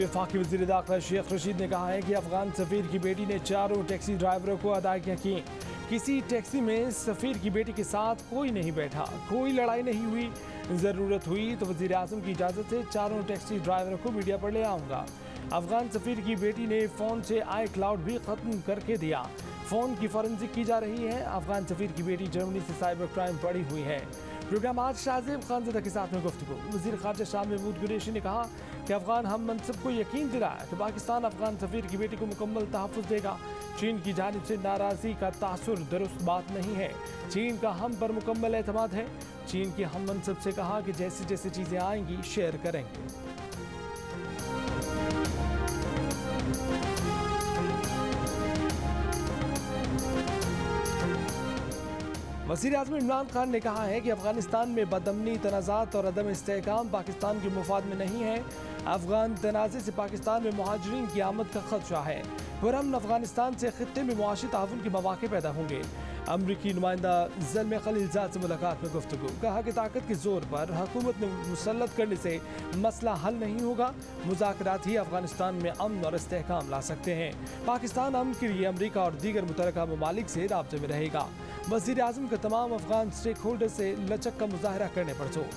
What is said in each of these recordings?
वफाकी वज़ीर दाखिला शेख रशीद ने कहा है कि अफगान सफ़ीर की बेटी ने चारों टैक्सी ड्राइवरों को अदायगियाँ की। किसी टैक्सी में सफ़ीर की बेटी के साथ कोई नहीं बैठा, कोई लड़ाई नहीं हुई। ज़रूरत हुई तो वज़ीर आज़म की इजाज़त से चारों टैक्सी ड्राइवरों को मीडिया पर ले आऊँगा। अफगान सफ़ीर की बेटी ने फ़ोन से आई क्लाउड भी ख़त्म करके दिया। फ़ोन की फॉरेंसिक की जा रही है। अफगान सफ़ीर की बेटी जर्मनी से साइबर क्राइम पड़ी हुई है। प्रोग्राम आज शाहज़ेब खानज़दा के साथ में गुफ्तगू। वज़ीर ख़ारजा शाह महमूद कुरैशी ने कहा कि अफगान हम मनसब को यकीन दिलाया कि पाकिस्तान अफगान सफ़ीर की बेटी को मुकम्मल तहफ़्फ़ुज़ देगा। चीन की जानिब से नाराज़गी का तासुर दुरुस्त बात नहीं है। चीन का हम पर मुकम्मल एतमाद है। चीन के हम मनसब से कहा कि जैसी जैसी चीज़ें आएंगी शेयर करेंगे। वज़ीर आज़म इमरान खान ने कहा है कि अफगानिस्तान में बदअमनी, तनाज़ात और अदम इस्तेहकाम पाकिस्तान के मुफाद में नहीं है। अफगान तनाज़े से पाकिस्तान में मुहाजिरीन की आमद का खदशा है। पुरअमन अफगानिस्तान से खित्ते में मुआशी ताउन के मौके पैदा होंगे। अमरीकी नुमाइंदा ज़ल्मे खलीलज़ाद से मुलाकात में गुफ्तगू। कहा कि ताकत के जोर पर हुकूमत ने मुसल्लत करने से मसला हल नहीं होगा। मुज़ाकरात ही अफगानिस्तान में अमन और इस्तेहकाम ला सकते हैं। पाकिस्तान अमन के लिए अमरीका और दीगर मुतल्लिका ममालिक से राब्ते में रहेगा। वज़ीर आज़म का तमाम अफगान स्टेक होल्डर से लचक का मुजाहरा करने पर जोर।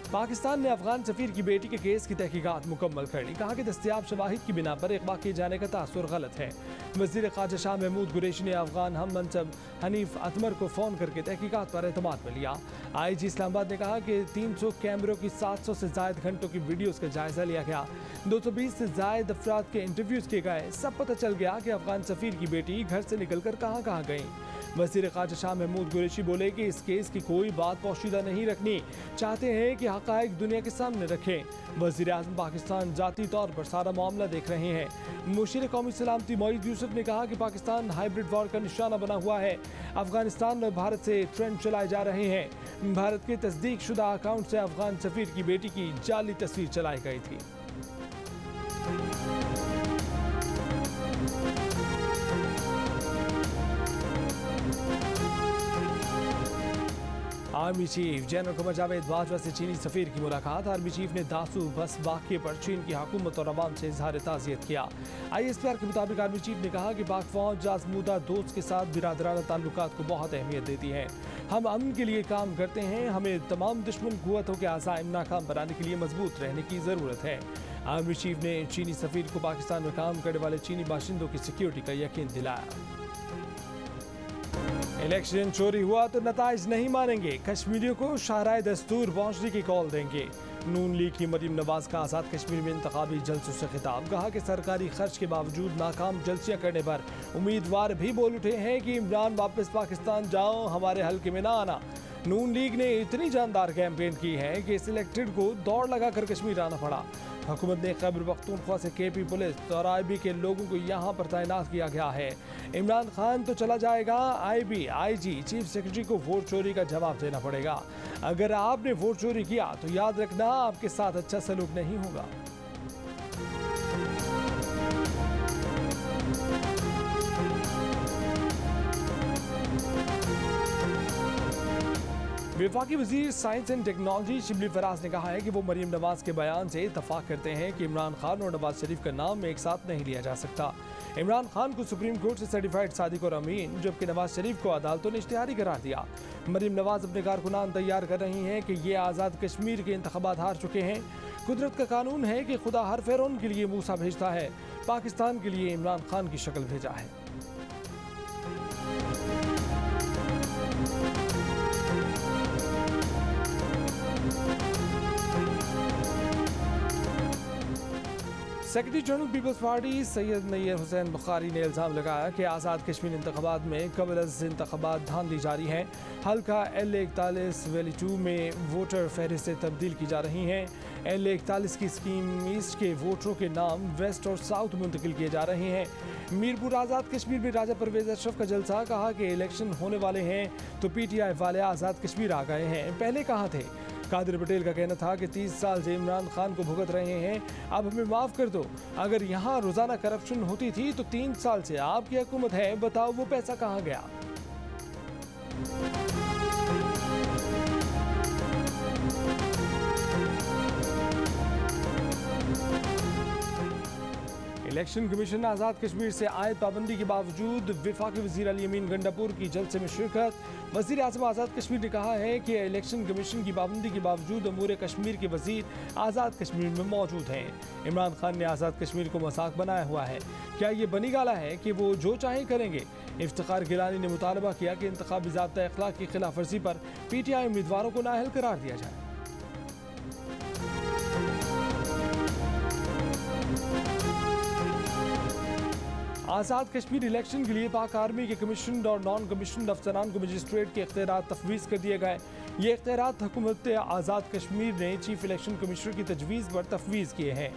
पाकिस्तान ने अफगान सफ़ीर की बेटी के केस की तहकीकात मुकम्मल कर ली। कहा कि दस्तयाब शवाहिद की बिना पर इक़बा किए जाने का तासुर गलत है। वज़ीर ख़ारजा शाह महमूद कुरैशी ने अफगान हम मनसब हनीफ अतमर को फ़ोन करके तहकीकात पर एतमाद में लिया। IG इस्लामाबाद ने कहा कि 300 कैमरों की 700 से ज़ायद घंटों की वीडियोज़ का जायज़ा लिया गया। 220 से ज़ायद अफराद के इंटरव्यूज़ किए गए। सब पता चल गया कि अफगान सफ़ीर की बेटी घर से निकल कर कहाँ कहाँ गई। वज़ीर ख़ारजा शाह महमूद कुरैशी बोले कि इस केस की कोई बात पोशीदा नहीं रखनी, चाहते हैं कि हक़ाइक़ दुनिया के सामने रखें। वज़ीर आज़म पाकिस्तान ज़ाती तौर पर सारा मामला देख रहे हैं। मुशीर कौमी सलामती मोईद यूसुफ ने कहा कि पाकिस्तान हाइब्रिड वॉर का निशाना बना हुआ है। अफगानिस्तान में भारत से ट्रेंड चलाए जा रहे हैं। भारत के तस्दीक शुदा अकाउंट से अफगान सफ़ीर की बेटी की जाली तस्वीर चलाई गई थी। Army chief general Qamar Javed Bajwa से चीनी सफ़ीर की मुलाकात। आर्मी चीफ ने दासू बस वाक़े पर चीन की हुकूमत और अवाम से इजहार ताज़ियत किया। ISPR के मुताबिक आर्मी चीफ ने कहा कि पाक फ़ौज आज़मूदा दोस्त के साथ बिरादराना ताल्लुकात को बहुत अहमियत देती है। हम अमन के लिए काम करते हैं। हमें तमाम दुश्मन कुव्वतों के अज़ाइम नाकाम बनाने के लिए मजबूत रहने की ज़रूरत है। आर्मी चीफ ने चीनी सफ़ीर को पाकिस्तान में काम करने वाले चीनी बाशिंदों की सिक्योरिटी का यकीन दिलाया। इलेक्शन चोरी हुआ तो नताइज नहीं मानेंगे, कश्मीरियों को शाहराए दस्तूर पहुंचने की कॉल देंगे। नून लीग की मरीम नवाज का आज़ाद कश्मीर में इंतखाबी जलसों से खिताब। कहा कि सरकारी खर्च के बावजूद नाकाम जलसियां करने पर उम्मीदवार भी बोल उठे हैं कि इमरान वापस पाकिस्तान जाओ, हमारे हल्के में ना आना। नून लीग ने इतनी जानदार कैंपेन की है कि सिलेक्टेड को दौड़ लगाकर कश्मीर आना पड़ा। हुकूमत ने खैबर पख्तूनख्वा से KP पुलिस और IB के लोगों को यहाँ पर तैनात किया गया है। इमरान खान तो चला जाएगा, IB, IG, चीफ सेक्रेटरी को वोट चोरी का जवाब देना पड़ेगा। अगर आपने वोट चोरी किया तो याद रखना आपके साथ अच्छा सलूक नहीं होगा। वफाकी वज़ीर science and technology Shibli Faraz ने कहा है कि वो मरीम नवाज के बयान से इत्तफाक करते हैं कि इमरान खान और नवाज शरीफ का नाम एक साथ नहीं लिया जा सकता। इमरान खान को सुप्रीम कोर्ट से सर्टिफाइड सादिक और अमीन, जबकि नवाज शरीफ को अदालतों ने इश्तिहारी करार दिया। मरीम नवाज अपने कारकुनान तैयार कर रही हैं कि ये आज़ाद कश्मीर के इंतखाबात हार चुके हैं। कुदरत का कानून है कि खुदा हर फ़िरौन के लिए मूसा भेजता है। पाकिस्तान के लिए इमरान खान की शक्ल भेजा है। Secretary general Peoples Party Syed Nayyar Hussain Bukhari ने इल्ज़ाम लगाया कि आज़ाद कश्मीर इंतखाबात में कबल अज़ इंतखाबात धांधली जारी है। हल्का L41 वैली 2 में वोटर फहरिस्तें तब्दील की जा रही हैं। L41 की स्कीम ईस्ट के वोटरों के नाम वेस्ट और साउथ मुंतकिल किए जा रहे हैं। मीरपुर आज़ाद कश्मीर में राजा परवेज़ अशरफ का जलसा। कहा कि इलेक्शन होने वाले हैं तो PTI वाले आज़ाद कश्मीर आ गए हैं, पहले कहाँ थे। कादिर पटेल का कहना था कि 30 साल से इमरान खान को भुगत रहे हैं, अब हमें माफ़ कर दो। अगर यहाँ रोज़ाना करप्शन होती थी तो 3 साल से आपकी हुकूमत है, बताओ वो पैसा कहाँ गया। इलेक्शन कमीशन ने आज़ाद कश्मीर से आयद पाबंदी के बावजूद वफाकी वज़ीर अली अमीन गंडापुर की जलसे में शिरकत। वज़ीर आज़म आज़ाद कश्मीर ने कहा है कि इलेक्शन कमीशन की पाबंदी के बावजूद अमूर कश्मीर के वज़ीर आज़ाद कश्मीर में मौजूद हैं। इमरान खान ने आज़ाद कश्मीर को मजाक बनाया हुआ है। क्या ये बनी गाला है कि वो जो चाहे करेंगे? इफ्तिखार गिलानी ने मुतालबा किया कि इंतखाबी ज़ाब्ता अखलाक की खिलाफ वर्जी पर PTI उम्मीदवारों को नाअहल करार दिया जाए। आज़ाद कश्मीर इलेक्शन के लिए पाक आर्मी के कमीशन और नॉन कमीशन अफसरान को मजिस्ट्रेट के इख्तियार तफवीज़ कर दिए गए। ये इख्तियार हुकूमत आज़ाद कश्मीर ने चीफ इलेक्शन कमिश्नर की तजवीज़ पर तफवीज़ किए हैं।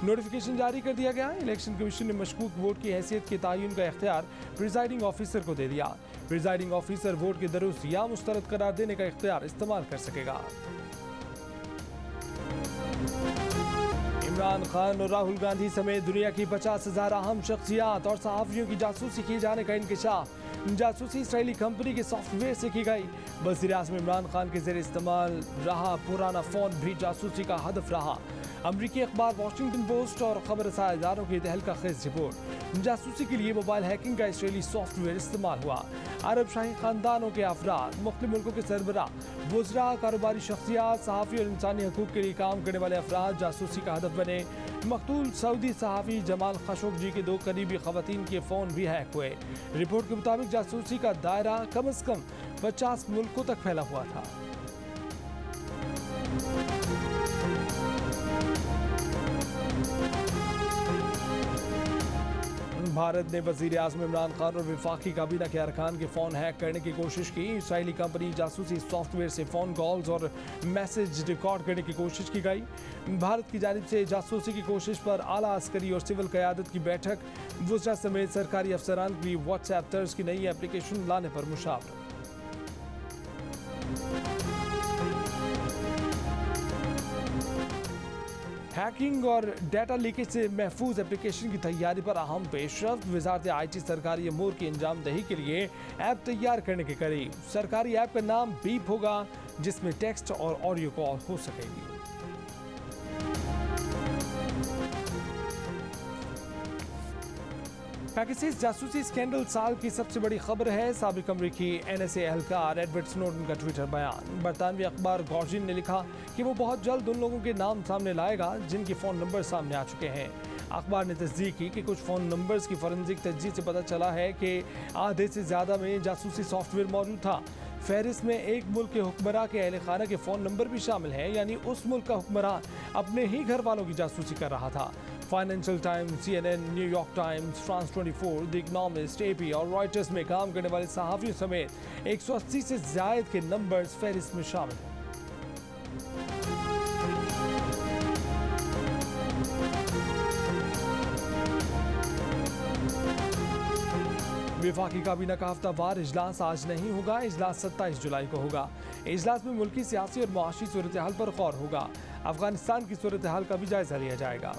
नोटिफिकेशन जारी कर दिया गया। इलेक्शन कमीशन ने मशकूक वोट की हैसियत के तयन का इख्तियार प्रिजाइडिंग ऑफिसर को दे दिया। प्रिजाइडिंग ऑफिसर वोट के दुरुस्त या मुस्तरद करार देने का इख्तियार इस्तेमाल कर सकेगा। इमरान खान और राहुल गांधी समेत दुनिया की 50,000 अहम शख्सियात और सहाफ़ियों की जासूसी किए जाने का इंकशाफ। जासूसी इसराइली कंपनी के सॉफ्टवेयर से की गई। वज़ीर आज़म इमरान खान के ज़रिए इस्तेमाल रहा पुराना फ़ोन भी जासूसी का हदफ रहा। अमरीकी अखबार वाशिंगटन पोस्ट और खबर रसां इदारों की तहलका खेज रिपोर्ट। जासूसी के लिए मोबाइल हैकिंग का इसराइली सॉफ्टवेयर इस्तेमाल हुआ। अरब शाही खानदानों के अफराद, मुख्तलिफ मुल्कों के सरबराह, वज़रा, कारोबारी शख्सियात, सहाफ़ी और इंसानी हकूक़ के लिए काम करने वाले अफराद जासूसी का हदफ बने। मकतूल सऊदी सहाफ़ी जमाल खशोगी के 2 करीबी ख़वातीन के फ़ोन भी हैक हुए। रिपोर्ट के मुताबिक जासूसी का दायरा कम अज़ कम 50 मुल्कों तक फैला हुआ था। भारत ने वज़ीर आज़म इमरान खान और वफाकी काबीना के अरकान के फ़ोन हैक करने की कोशिश की। इसराइली कंपनी जासूसी सॉफ्टवेयर से फ़ोन कॉल्स और मैसेज रिकॉर्ड करने की कोशिश की गई। भारत की जानिब से जासूसी की कोशिश पर आला अस्करी और सिविल क़यादत की बैठक। वज़रा समेत सरकारी अफसरान की व्हाट्सएप तर्ज की नई एप्लीकेशन लाने पर मुशावरा। हैकिंग और डाटा लीकेज से महफूज एप्लीकेशन की तैयारी पर अहम पेशरफ्त। वजारत IT सरकारी अमूर की अंजामदही के लिए ऐप तैयार करने के करीब। सरकारी ऐप का नाम बीप होगा, जिसमें टेक्स्ट और ऑडियो कॉल हो सकेगी। पैकेसिस जासूसी स्कैंडल साल की सबसे बड़ी खबर है। साबिक अमरीकी NSA एहलकार एडवर्ड स्नोडन का ट्विटर बयान। बरतानवी अखबार गार्जियन ने लिखा कि वो बहुत जल्द उन लोगों के नाम सामने लाएगा जिनके फ़ोन नंबर सामने आ चुके हैं। अखबार ने तस्दीक की कि कुछ फ़ोन नंबर्स की फॉरेंसिक तजदीद से पता चला है कि आधे से ज़्यादा में जासूसी सॉफ्टवेयर मौजूद था। फहरिस्त में एक मुल्क के हुक्मरान के अहल खाना के फ़ोन नंबर भी शामिल हैं, यानी उस मुल्क का हुक्मरान अपने ही घर वालों की जासूसी कर रहा था। Financial times, CNN, New York times, France 24, the economist, AP और रॉयटर्स में काम करने वाले सहाफ़ियों समेत 180 से ज़ायद के नंबर्स फहरिस्त में शामिल हैं। वफाकी काबीना का हफ्तावार इजलास आज नहीं होगा। इजलास 27 जुलाई को होगा। इजलास में मुल्की सियासी और मुआशी सूरत हाल पर गौर होगा। अफगानिस्तान की सूरत हाल का भी जायजा लिया जाएगा।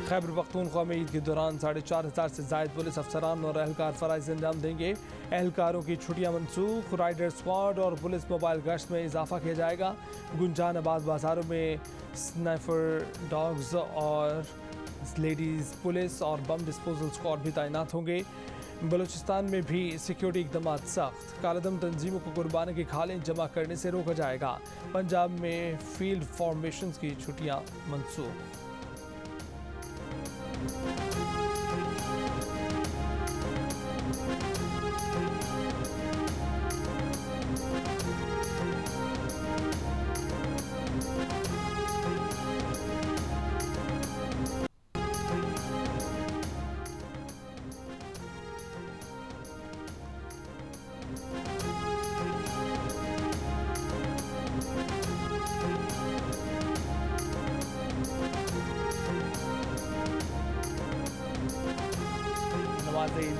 खैबर पख्तूनख्वा में ईद के दौरान 4,500 से ज़ायद पुलिस अफसरान और एहलकार फ़राइज़ अंजाम देंगे। एहलकारों की छुट्टियां मनसूख। राइडर स्क्वाड और पुलिस मोबाइल गश्त में इजाफा किया जाएगा। गुंजानाबाद बाजारों में स्नाइपर डॉग्स और लेडीज़ पुलिस और बम डिस्पोजल स्क्वाड भी तैनात होंगे। बलूचिस्तान में भी सिक्योरिटी इकदाम सख्त। कालादम तंजीमों को कुर्बानी की खालें जमा करने से रोका जाएगा। पंजाब में फील्ड फॉर्मेशन की छुट्टियाँ मनसूख।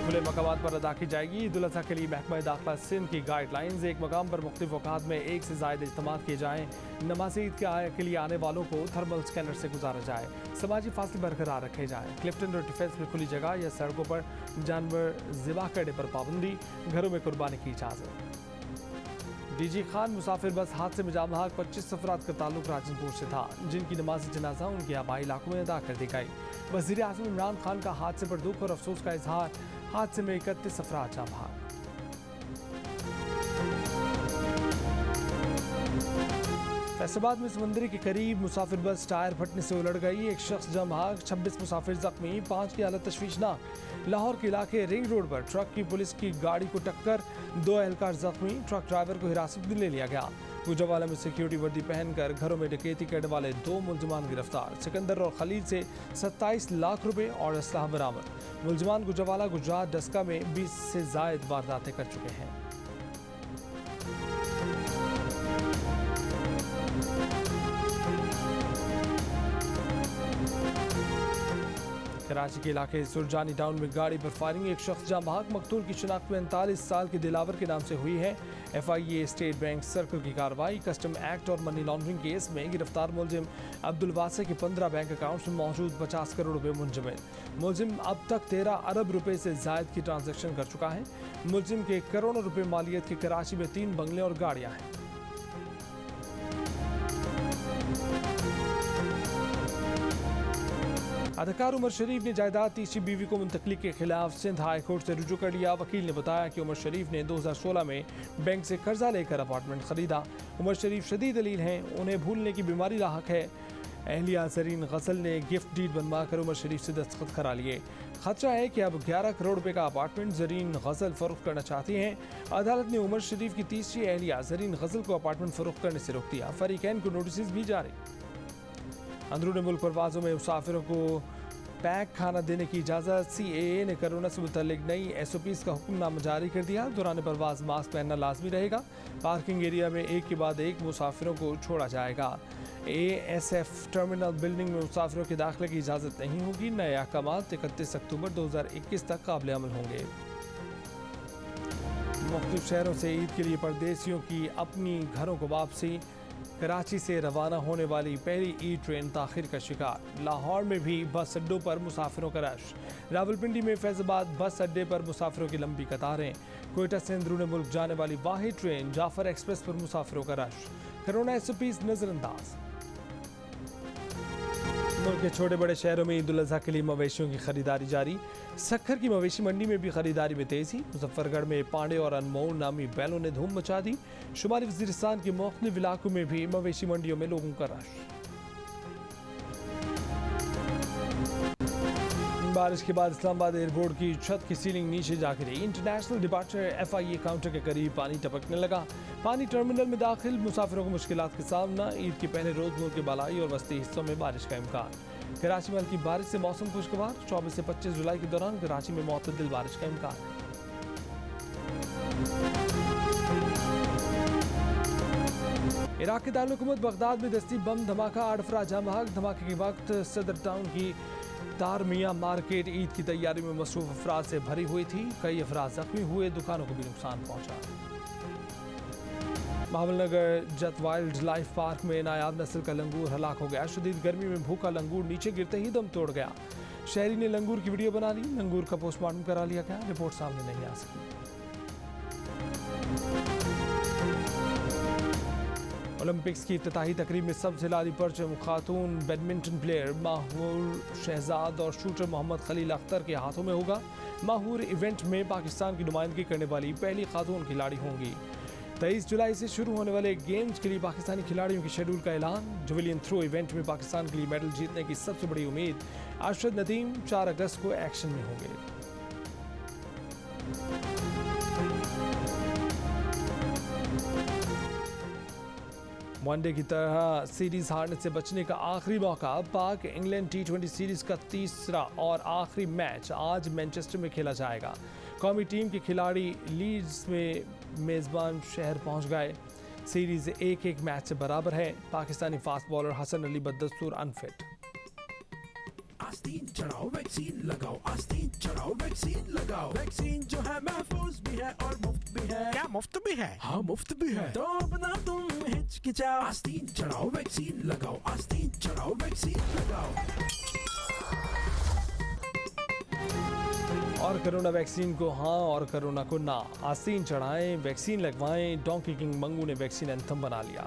खुले मकामात पर अदा की जाएगी। ईद उल अज़हा के लिए महकमा दाखिला सिंध की गाइडलाइंस। एक मकाम पर मुख्तलिफ औकात में एक से ज़ायद इज्तिमात किए जाएँ। नमाज ईद के लिए आने वालों को थर्मल स्कैनर से गुजारा जाए। समाजी फासले बरकरार रखे जाएँ। क्लिफ्टन और डिफेंस में खुली जगह या सड़कों पर जानवर ज़िबा करने पर पाबंदी। घरों में कुर्बानी की इजाज़त। डीजी खान मुसाफिर बस हादसे में जाम बहक 25 अफराद का ताल्लुक राजनपुर से था, जिनकी नमाज जनाजा उनके आबाई इलाकों में अदा कर दी गई। वज़ीर आज़म इमरान खान का हादसे पर दुख और अफसोस का इजहार। हादसे में 31 अफराद जाम बहक। फैसलाबाद में समंदरी के करीब मुसाफिर बस टायर फटने से उलट गई। एक शख्स जाम बहक, 26 मुसाफिर जख्मी, 5 की हालत तशवीशनाक। लाहौर के इलाके रिंग रोड पर ट्रक की पुलिस की गाड़ी को टक्कर, 2 एहलकार जख्मी। ट्रक ड्राइवर को हिरासत में ले लिया गया। गुजरावाला में सिक्योरिटी वर्दी पहनकर घरों में डकैती करने वाले 2 मुलजमान गिरफ्तार। सिकंदर और खलील से 27 लाख रुपए और असलहा बरामद। मुलजमान गुजरावाला, गुजरात, डस्का में 20 से जायद वारदातें कर चुके हैं। कराची के इलाके सुरजानी टाउन में गाड़ी पर फायरिंग, एक शख्स जाम बहक। मकतूल की शिनाख्त 39 साल के दिलावर के नाम से हुई है। FIA स्टेट बैंक सर्कल की कार्रवाई। कस्टम एक्ट और मनी लॉन्ड्रिंग केस में गिरफ्तार मुलजिम अब्दुल वासे के 15 बैंक अकाउंट्स में मौजूद 50 करोड़ रुपए मुंजमद। मुलजिम अब तक 13 अरब रुपए से जायद की ट्रांजैक्शन कर चुका है। मुलजिम के करोड़ों रुपए मालियत के कराची में 3 बंगले और गाड़ियां हैं। अदाकार उमर शरीफ ने जायदाद तीसरी बीवी को मुंतकली के खिलाफ सिंध हाई कोर्ट से रुजू कर लिया। वकील ने बताया कि उमर शरीफ ने 2016 में बैंक से कर्जा लेकर अपार्टमेंट खरीदा। उमर शरीफ शदीद दलील हैं, उन्हें भूलने की बीमारी लाहक है। अहलिया ज़रीन गज़ल ने गिफ्ट डीड बनवाकर उमर शरीफ से दस्तखत करा लिए। खदशा है कि अब 11 करोड़ रुपए का अपार्टमेंट ज़रीन गज़ल फरोख्त करना चाहती हैं। अदालत ने उमर शरीफ की तीसरी अहलिया ज़रीन गज़ल को अपार्टमेंट फरोख्त करने से रोक दिया। फरीकैन को नोटिस भी जारी। अंदरूनी मुल्क परवाज़ों में मुसाफिरों को पैक खाना देने की इजाज़त। CAA ने कोरोना से मुतल्लिक नई SOPs का हुक्मनामा जारी कर दिया। दौरान परवाज़ मास्क पहनना लाजमी रहेगा। पार्किंग एरिया में एक के बाद एक मुसाफिरों को छोड़ा जाएगा। ASF टर्मिनल बिल्डिंग में मुसाफिरों के दाखिले की इजाज़त नहीं होगी। नए अहकामात 31 अक्टूबर 2021 तक काबिल अमल होंगे। मुख्तलिफ शहरों से ईद के लिए परदेसियों की अपनी घरों को वापसी। कराची से रवाना होने वाली पहली ईद ट्रेन ताखिर का शिकार। लाहौर में भी बस अड्डों पर मुसाफिरों का रश। रावलपिंडी में फैज़ाबाद बस अड्डे पर मुसाफिरों की लंबी कतारें। कोयटा से अंदरूनी मुल्क जाने वाली वाहिद ट्रेन जाफर एक्सप्रेस पर मुसाफिरों का रश। कोरोना SOPs नजरअंदाज। मुल्क के छोटे बड़े शहरों में ईद उल अज़हा के लिए मवेशियों की खरीदारी जारी। सक्खर की मवेशी मंडी में भी खरीदारी में तेजी। मुजफ्फरगढ़ में पांडे और अनमोल नामी बैलों ने धूम मचा दी। शुमाली वज़ीरिस्तान के मुख्तलिफ इलाकों में भी मवेशी मंडियों में लोगों का रश। बारिश के बाद इस्लामाबाद एयरपोर्ट की छत की सीलिंग नीचे जा गिरी। इंटरनेशनल डिपार्चर FIA काउंटर के करीब पानी टपकने लगा। पानी टर्मिनल में दाखिल, मुसाफिरों को मुश्किलात का सामना। ईद के पहले रोज मुल्क के बालाई और वस्ती हिस्सों में बारिश का इम्कान। कराची में हल्की बारिश से मौसम खुशगवार। 24 से 25 जुलाई के दौरान कराची में मुतदिल बारिश का इम्कान है। इराक के दारुल-हुकूमत बगदाद में दस्ती बम धमाका, 8 अफराद जाम बहक। धमाके के वक्त सदर टाउन की तारमिया मार्केट ईद की तैयारी में मसरूफ अफराद से भरी हुई थी। कई अफराद जख्मी हुए, दुकानों को भी नुकसान पहुंचा। बहावलनगर जत वाइल्ड लाइफ पार्क में नायाब नस्ल का लंगूर हलाक हो गया। शदीद गर्मी में भूखा लंगूर नीचे गिरते ही दम तोड़ गया। शहरी ने लंगूर की वीडियो बना ली। लंगूर का पोस्टमार्टम करा लिया गया। रिपोर्ट सामने नहीं आ सकी। ओलंपिक्स की इफ्तिताही तकरीब में सबसे लाली परचम खातून बैडमिंटन प्लेयर माहूर शहजाद और शूटर मोहम्मद खलील अख्तर के हाथों में होगा। माहूर इवेंट में पाकिस्तान की नुमाइंदगी करने वाली पहली खातून खिलाड़ी होंगी। 23 जुलाई से शुरू होने वाले गेम्स के लिए पाकिस्तानी खिलाड़ियों के शेड्यूल का ऐलान। जवेलियन थ्रो इवेंट में पाकिस्तान के लिए मेडल जीतने की सबसे बड़ी उम्मीद। अरशद नदीम 4 अगस्त को एक्शन में होंगे। वनडे की तरह सीरीज हारने से बचने का आखिरी मौका। पाक इंग्लैंड T20 सीरीज का तीसरा और आखिरी मैच आज मैनचेस्टर में खेला जाएगा। कौमी टीम के खिलाड़ी लीड्स में मेज़बान शहर पहुंच गए। सीरीज 1-1 मैच से बराबर है। पाकिस्तानी फास्ट बॉलर हसन अली बदस्तूर अनफिट। आस्तीन चढ़ाओ वैक्सीन लगाओ, आस्तीन चढ़ाओ वैक्सीन लगाओ। वैक्सीन जो है महफूज भी है और मुफ्त भी है। क्या मुफ्त भी है? हाँ मुफ्त भी है। तो अपना तुम हिचकिचाओ, आस्तीन चढ़ाओ वैक्सीन लगाओ, आस्तीन चढ़ाओ वैक्सीन लगाओ। और कोरोना वैक्सीन को हाँ और कोरोना को ना, आस्तीन चढ़ाएं, वैक्सीन लगवाएं। डोंकी किंग मंगू ने वैक्सीन एंथम बना लिया।